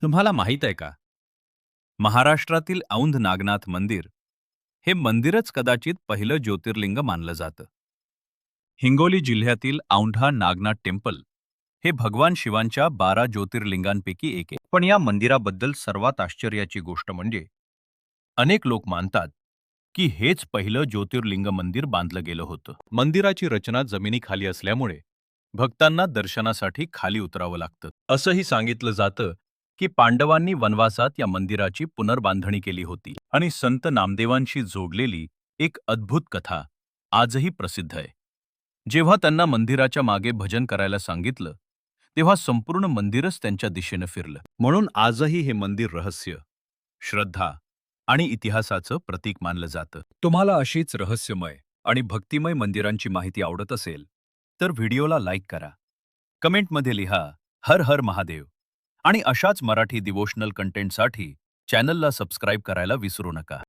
तुम्हाला माहीत आहे का? महाराष्ट्रातील औंध नागनाथ मंदिर हे मंदिरच कदाचित पहिलं ज्योतिर्लिंग मानलं जातं. हिंगोली जिल्ह्यातील औंढा नागनाथ टेम्पल हे भगवान शिवांच्या 12 ज्योतिर्लिंगांपैकी एक आहे. पण या मंदिराबद्दल सर्वात आश्चर्याची गोष्ट म्हणजे अनेक लोक मानतात की हेच पहिलं ज्योतिर्लिंग मंदिर बांधलं गेलं होतं. मंदिराची रचना जमिनीखाली असल्यामुळे भक्तांना दर्शनासाठी खाली उतरावं लागतं. असंही सांगितलं जातं की पांडवांनी वनवासात या मंदिराची पुनर्बांधणी केली होती आणि संत नामदेवांशी जोडलेली एक अद्भुत कथा आजही प्रसिद्ध आहे. जेव्हा त्यांना मंदिराच्या मागे भजन करायला सांगितलं, तेव्हा संपूर्ण मंदिरच त्यांच्या दिशेनं फिरलं. म्हणून आजही हे मंदिर रहस्य, श्रद्धा आणि इतिहासाचं प्रतीक मानलं जातं. तुम्हाला अशीच रहस्यमय आणि भक्तिमय मंदिरांची माहिती आवडत असेल, तर व्हिडिओला लाईक करा. कमेंटमध्ये लिहा हर हर महादेव आणि अशाच मराठी डिवोशनल कंटेंटसाठी चॅनलला सबस्क्राईब करायला विसरू नका.